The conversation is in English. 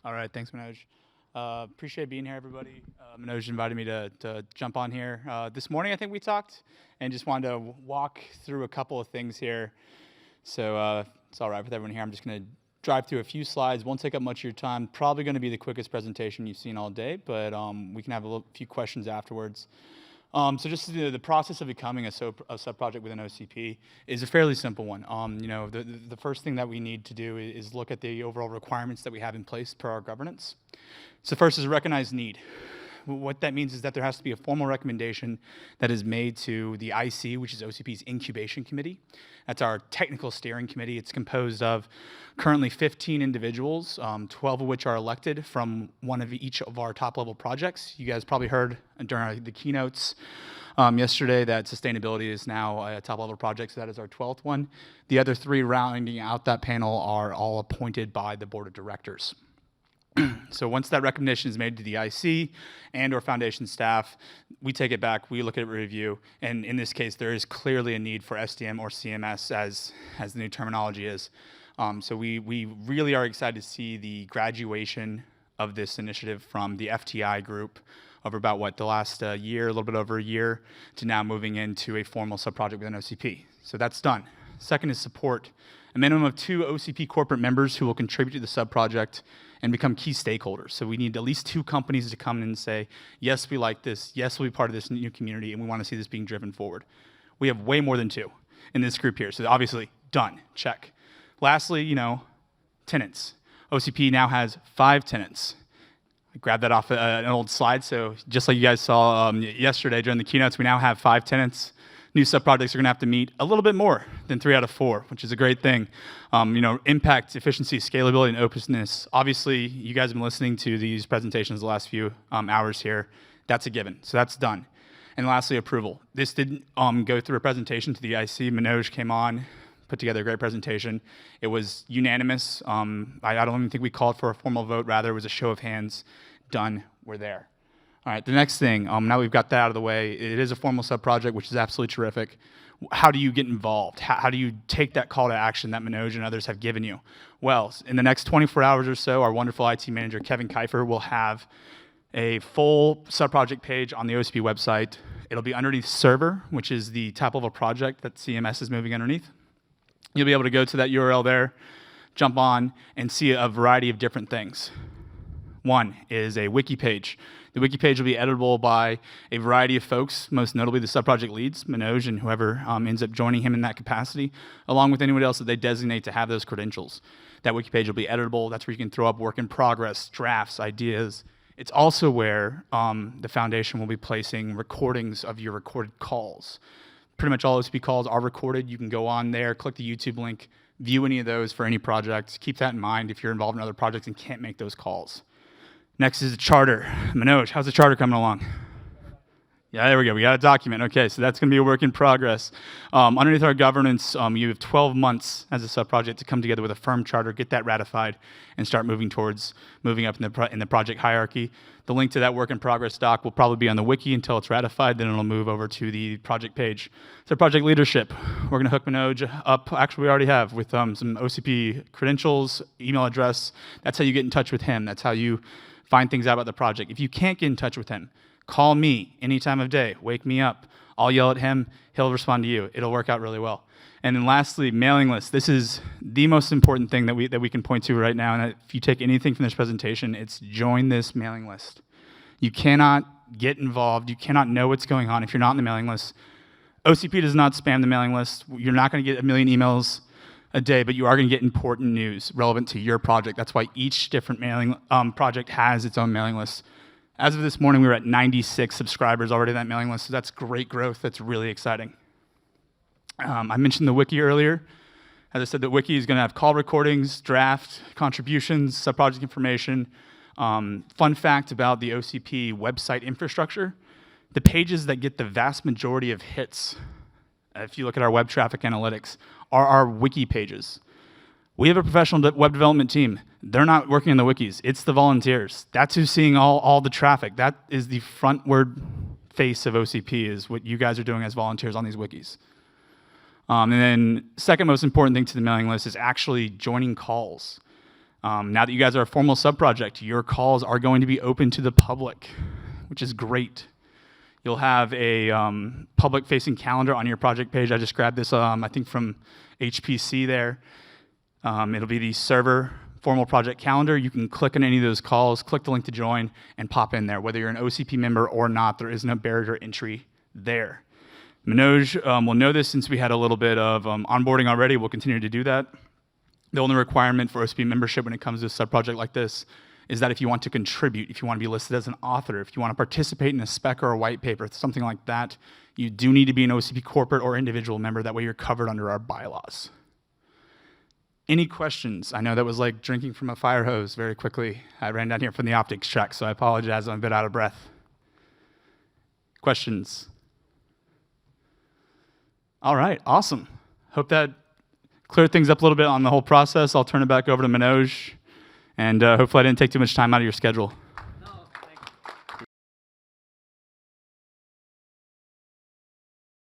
All right, thanks, Manoj. Appreciate being here, everybody. Manoj invited me to jump on here. This morning, I think we talked, and just wanted to walk through a couple of things here. So it's all right with everyone here. I'm just going to drive through a few slides. Won't take up much of your time. Probably going to be the quickest presentation you've seen all day, but we can have few questions afterwards. So just the process of becoming a sub-project within OCP is a fairly simple one. The first thing that we need to do is look at the overall requirements that we have in place per our governance. So first is a recognized need. What that means is that there has to be a formal recommendation that is made to the IC, which is OCP's incubation committee. That's our technical steering committee. It's composed of currently 15 individuals, 12 of which are elected from one of each of our top-level projects. You guys probably heard during the keynotes yesterday that sustainability is now a top-level project, so that is our 12th one. The other 3 rounding out that panel are all appointed by the board of directors. So once that recognition is made to the IC and or foundation staff, we take it back, we look at it, review, and in this case, there is clearly a need for SDM or CMS as the new terminology is. So we really are excited to see the graduation of this initiative from the FTI group over about, the last year, a little bit over a year, to now moving into a formal sub-project within OCP. So that's done. Second is support. A minimum of 2 OCP corporate members who will contribute to the sub-project and become key stakeholders. So we need at least 2 companies to come in and say, yes, we like this, yes, we'll be part of this new community, and we want to see this being driven forward. We have way more than 2 in this group here, so obviously, done, check. Lastly, tenants. OCP now has 5 tenants. I grabbed that off an old slide, so just like you guys saw yesterday during the keynotes, we now have 5 tenants. New sub-projects are going to have to meet a little bit more than 3 out of 4, which is a great thing. Impact, efficiency, scalability, and openness. Obviously, you guys have been listening to these presentations the last few hours here. That's a given, so that's done. And lastly, approval. This didn't go through a presentation to the IC. Manoj came on, put together a great presentation. It was unanimous. I don't even think we called for a formal vote. Rather, it was a show of hands. Done, we're there. All right, the next thing, now we've got that out of the way, it is a formal sub-project, which is absolutely terrific. How do you get involved? How do you take that call to action that Manoj and others have given you? Well, in the next 24 hours or so, our wonderful IT manager, Kevin Kiefer, will have a full sub-project page on the OCP website. It'll be underneath Server, which is the top-level project that CMS is moving underneath. You'll be able to go to that URL there, jump on, and see a variety of different things. One is a wiki page. The wiki page will be editable by a variety of folks, most notably the sub-project leads, Manoj and whoever ends up joining him in that capacity, along with anyone else that they designate to have those credentials. That wiki page will be editable. That's where you can throw up work in progress, drafts, ideas. It's also where the foundation will be placing recordings of your recorded calls. Pretty much all OCP calls are recorded. You can go on there, click the YouTube link, view any of those for any project. Keep that in mind if you're involved in other projects and can't make those calls. Next is the charter. Manoj, how's the charter coming along? Yeah, there we go. We got a document. Okay, so that's going to be a work in progress. Underneath our governance, you have 12 months as a sub-project to come together with a firm charter, get that ratified, and start moving up in the project hierarchy. The link to that work in progress doc will probably be on the wiki until it's ratified, then it'll move over to the project page. So project leadership, we're going to hook Manoj up. Actually, we already have with some OCP credentials, email address. That's how you get in touch with him. That's how you find things out about the project. If you can't get in touch with him, call me any time of day. Wake me up. I'll yell at him. He'll respond to you. It'll work out really well. And then lastly, mailing list. This is the most important thing that we can point to right now. And if you take anything from this presentation, it's join this mailing list. You cannot get involved. You cannot know what's going on if you're not in the mailing list. OCP does not spam the mailing list. You're not going to get a million emails a day, but you are going to get important news relevant to your project. That's why each different mailing project has its own mailing list. As of this morning, we were at 96 subscribers already in that mailing list, so that's great growth. That's really exciting. I mentioned the wiki earlier. As I said, the wiki is going to have call recordings, draft, contributions, sub-project information. Fun fact about the OCP website infrastructure, the pages that get the vast majority of hits, if you look at our web traffic analytics, are our wiki pages. We have a professional web development team. They're not working on the wikis. It's the volunteers. That's who's seeing all the traffic. That is the frontward face of OCP, is what you guys are doing as volunteers on these wikis. And then second most important thing to the mailing list is actually joining calls. Now that you guys are a formal subproject, your calls are going to be open to the public, which is great. You'll have a public-facing calendar on your project page. I just grabbed this, I think, from HPC there. It'll be the server formal project calendar. You can click on any of those calls, click the link to join, and pop in there. Whether you're an OCP member or not, there is no barrier to entry there. Manoj will know this since we had a little bit of onboarding already. We'll continue to do that. The only requirement for OCP membership when it comes to a subproject like this is that if you want to contribute, if you want to be listed as an author, if you want to participate in a spec or a white paper, something like that, you do need to be an OCP corporate or individual member. That way you're covered under our bylaws. Any questions? I know that was like drinking from a fire hose very quickly. I ran down here from the optics track, so I apologize. I'm a bit out of breath. Questions? All right, awesome. Hope that cleared things up a little bit on the whole process. I'll turn it back over to Manoj, and hopefully I didn't take too much time out of your schedule.